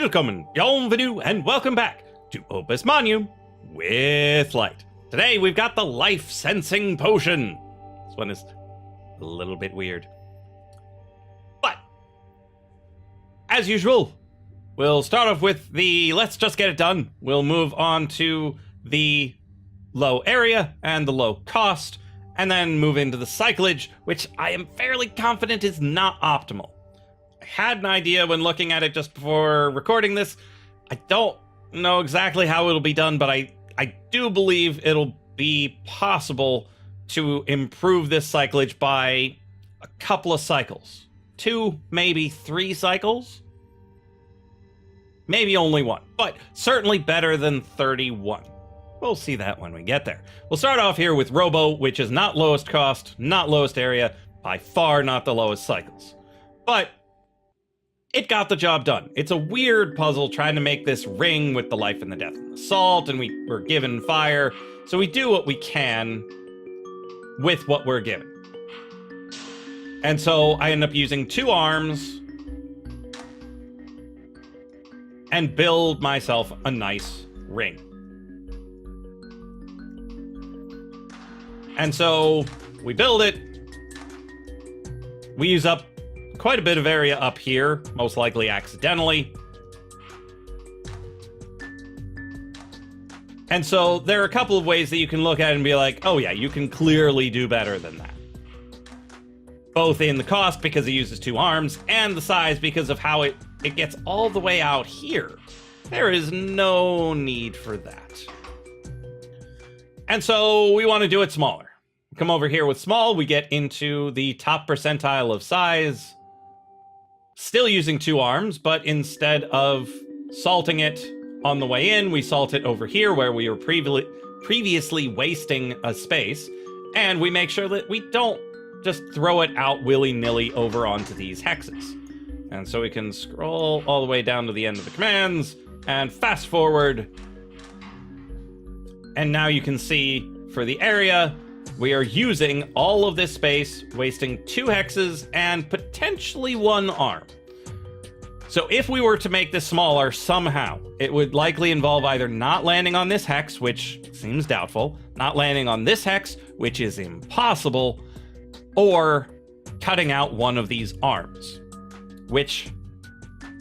Willkommen, bienvenue, and welcome back to Opus Magnum with Lyte. Today we've got the Life Sensing Potion. This one is a little bit weird. But, as usual, we'll start off with the let's just get it done. We'll move on to the low area and the low cost, and then move into the cyclage, which I am fairly confident is not optimal. I had an idea when looking at it just before recording this. I don't know exactly how it'll be done, but I do believe it'll be possible to improve this cyclage by a couple of cycles. 2, maybe 3 cycles? Maybe only 1, but certainly better than 31. We'll see that when we get there. We'll start off here with Robo, which is not lowest cost, not lowest area, by far not the lowest cycles. But it got the job done. It's a weird puzzle trying to make this ring with the life and the death and the salt, and we were given fire, so we do what we can with what we're given. And so I end up using 2 arms and build myself a nice ring. And so we build it. We use up quite a bit of area up here, most likely accidentally. And so there are a couple of ways that you can look at it and be like, oh yeah, you can clearly do better than that. Both in the cost because it uses 2 arms, and the size because of how it gets all the way out here. There is no need for that. And so we want to do it smaller. Come over here with small, we get into the top percentile of size. Still using 2 arms, but instead of salting it on the way in, we salt it over here where we were previously wasting a space. And we make sure that we don't just throw it out willy-nilly over onto these hexes. And so we can scroll all the way down to the end of the commands and fast forward. And now you can see for the area, we are using all of this space, wasting 2 hexes and potentially 1 arm. So if we were to make this smaller somehow, it would likely involve either not landing on this hex, which seems doubtful, not landing on this hex, which is impossible, or cutting out one of these arms, which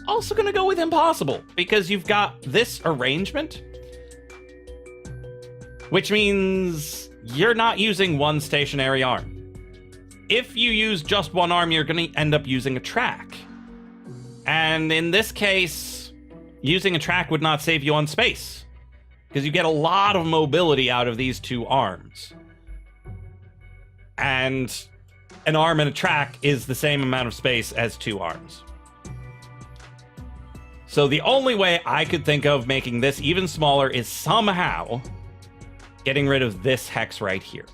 also gonna go with impossible because you've got this arrangement, which means you're not using 1 stationary arm. If you use just 1 arm, you're going to end up using a track. And in this case, using a track would not save you on space, because you get a lot of mobility out of these 2 arms. And an arm and a track is the same amount of space as 2 arms. So the only way I could think of making this even smaller is somehow getting rid of this hex right here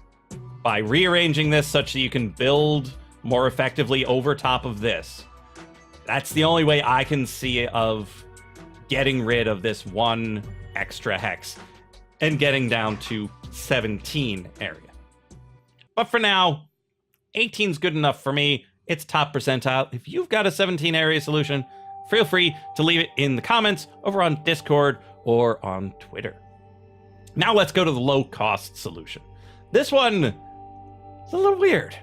by rearranging this such that you can build more effectively over top of this. That's the only way I can see of getting rid of this 1 extra hex and getting down to 17 area. But for now, 18 is good enough for me. It's top percentile. If you've got a 17 area solution, feel free to leave it in the comments over on Discord or on Twitter. Now let's go to the low-cost solution. This one is a little weird.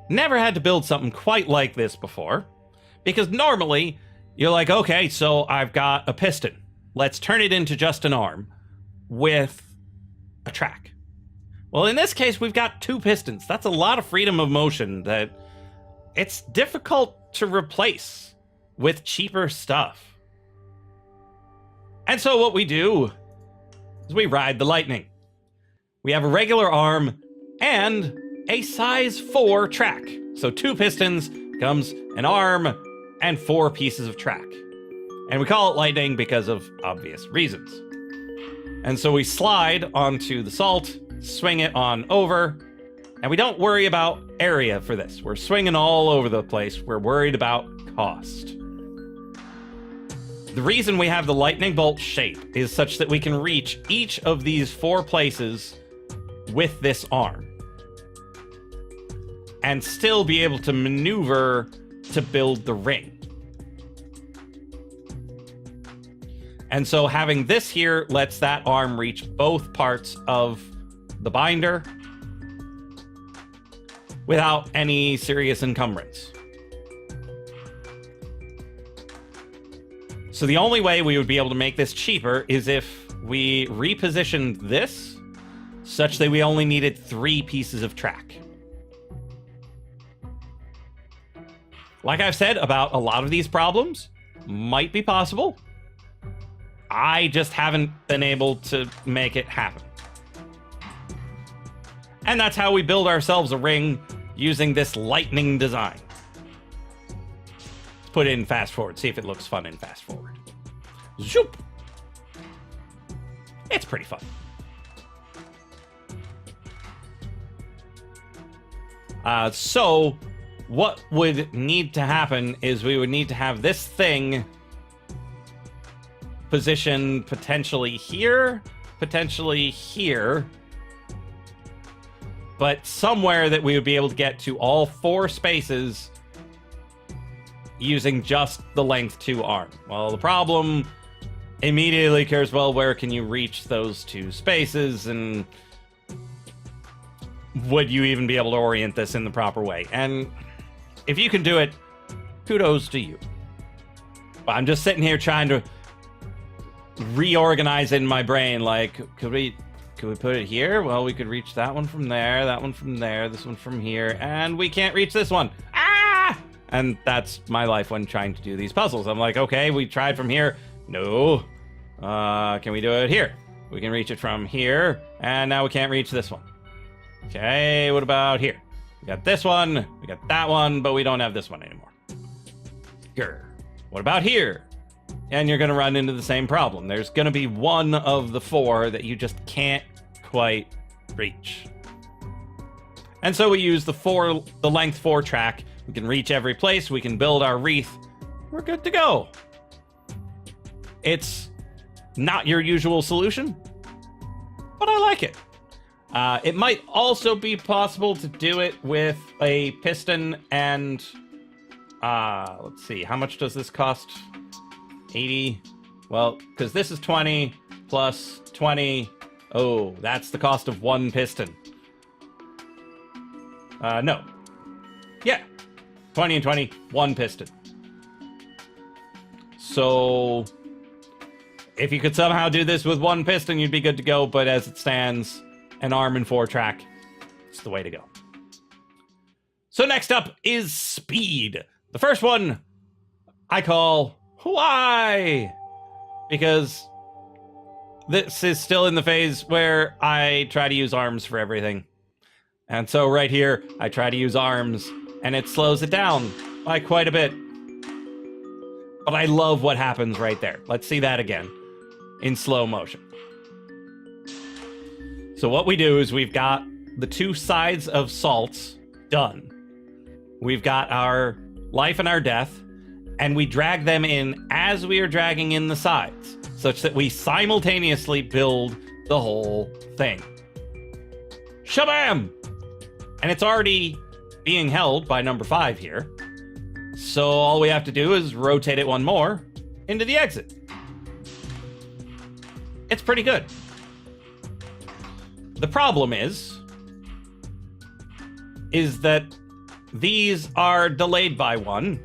Never had to build something quite like this before, because normally you're like, okay, so I've got a piston. Let's turn it into just an arm with a track. Well, in this case, we've got 2 pistons. That's a lot of freedom of motion that it's difficult to replace with cheaper stuff. And so what we do, we ride the lightning. We have a regular arm and a size 4 track. So 2 pistons becomes an arm and 4 pieces of track. And we call it lightning because of obvious reasons. And so we slide onto the salt, swing it on over, and we don't worry about area for this. We're swinging all over the place. We're worried about cost. The reason we have the lightning bolt shape is such that we can reach each of these 4 places with this arm and still be able to maneuver to build the ring. And so having this here lets that arm reach both parts of the binder without any serious encumbrance. So the only way we would be able to make this cheaper is if we repositioned this such that we only needed 3 pieces of track. Like I've said about a lot of these problems, might be possible. I just haven't been able to make it happen. And that's how we build ourselves a ring using this lightning design. Let's put it in fast forward, see if it looks fun in fast forward. Zoop! It's pretty fun. So what would need to happen is we would need to have this thing positioned potentially here, but somewhere that we would be able to get to all 4 spaces using just the length 2 arm. Well, the problem immediately occurs, well, where can you reach those 2 spaces, and would you even be able to orient this in the proper way? And if you can do it, kudos to you. But I'm just sitting here trying to reorganize in my brain, like, could we put it here? Well, we could reach that one from there, that one from there, this one from here, and we can't reach this one. Ah! And that's my life when trying to do these puzzles. I'm like, okay, we tried from here. No. Can we do it here? We can reach it from here, and now we can't reach this one. Okay, what about here? We got this one, we got that one, but we don't have this one anymore. Grr. What about here? And you're going to run into the same problem. There's going to be one of the 4 that you just can't quite reach. And so we use the length 4 track. We can reach every place. We can build our wreath. We're good to go. It's not your usual solution, but I like it. It might also be possible to do it with a piston and... let's see. How much does this cost? 80. Well, because this is 20 plus 20. Oh, that's the cost of 1 piston. No. Yeah. 20 and 20, 1 piston. So if you could somehow do this with 1 piston, you'd be good to go. But as it stands, an arm and 4 track, it's the way to go. So next up is speed. The first one I call why, because this is still in the phase where I try to use arms for everything. And so right here, I try to use arms, and it slows it down by quite a bit. But I love what happens right there. Let's see that again in slow motion. So what we do is we've got the 2 sides of salts done. We've got our life and our death, and we drag them in as we are dragging in the sides, such that we simultaneously build the whole thing. Shabam! And it's already being held by number 5 here. So all we have to do is rotate it 1 more into the exit. It's pretty good. The problem is that these are delayed by 1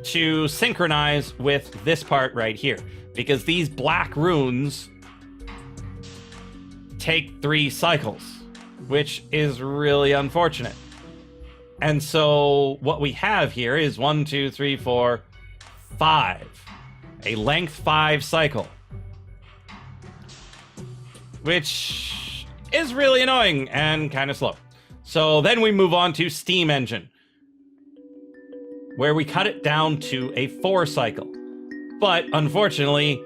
to synchronize with this part right here, because these black runes take 3 cycles, which is really unfortunate. And so what we have here is 1, 2, 3, 4, 5. A length 5 cycle, which is really annoying and kind of slow. So then we move on to steam engine, where we cut it down to a 4 cycle. But unfortunately,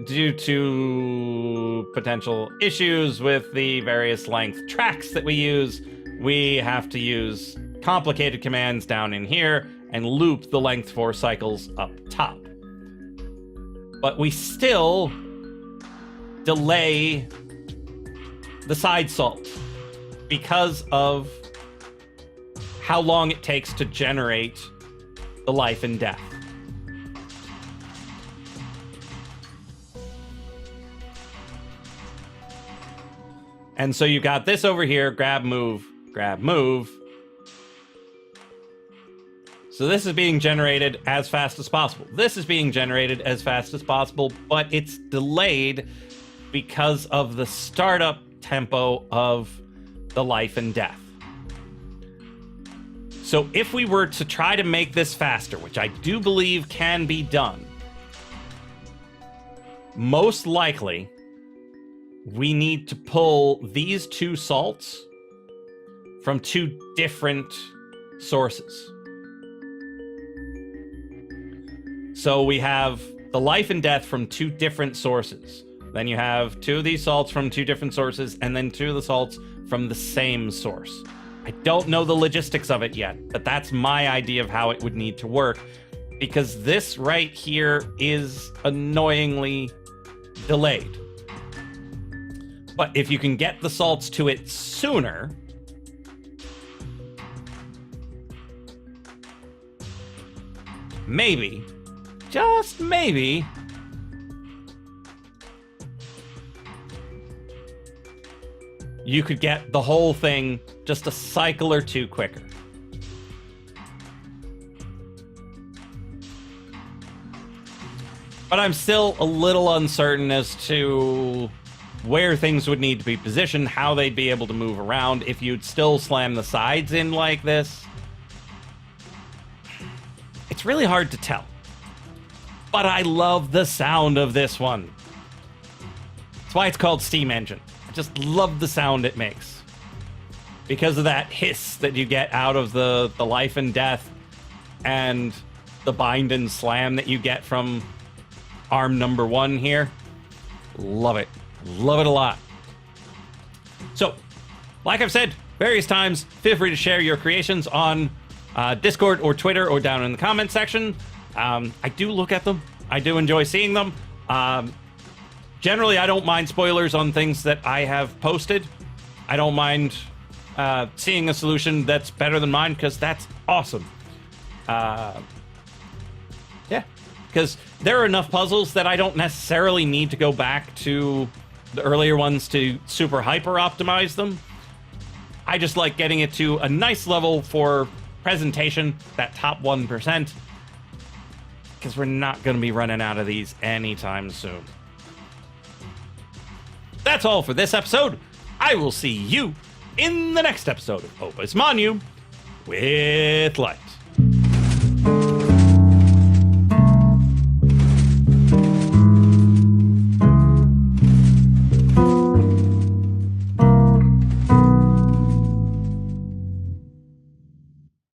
due to potential issues with the various length tracks that we use, we have to use complicated commands down in here and loop the length 4 cycles up top. But we still delay the side salt because of how long it takes to generate the life and death. And so you got this over here, grab, move, grab, move. So this is being generated as fast as possible. This is being generated as fast as possible, but it's delayed because of the startup tempo of the life and death. So if we were to try to make this faster, which I do believe can be done, most likely we need to pull these two salts from two different sources. So we have the life and death from two different sources. Then you have two of these salts from two different sources, and then two of the salts from the same source. I don't know the logistics of it yet, but that's my idea of how it would need to work, because this right here is annoyingly delayed. But if you can get the salts to it sooner, maybe, just maybe, you could get the whole thing just a cycle or two quicker. But I'm still a little uncertain as to where things would need to be positioned, how they'd be able to move around, if you'd still slam the sides in like this. It's really hard to tell. But I love the sound of this one. That's why it's called Steam Engine. I just love the sound it makes. Because of that hiss that you get out of the life and death and the bind and slam that you get from arm number 1 here. Love it. Love it a lot. So, like I've said various times, feel free to share your creations on Discord or Twitter or down in the comment section. I do look at them. I do enjoy seeing them. Generally, I don't mind spoilers on things that I have posted. I don't mind seeing a solution that's better than mine, because that's awesome. Yeah, because there are enough puzzles that I don't necessarily need to go back to the earlier ones to super hyper optimize them. I just like getting it to a nice level for presentation, that top 1%, because we're not going to be running out of these anytime soon. That's all for this episode. I will see you in the next episode of Opus Magnum with Lyte.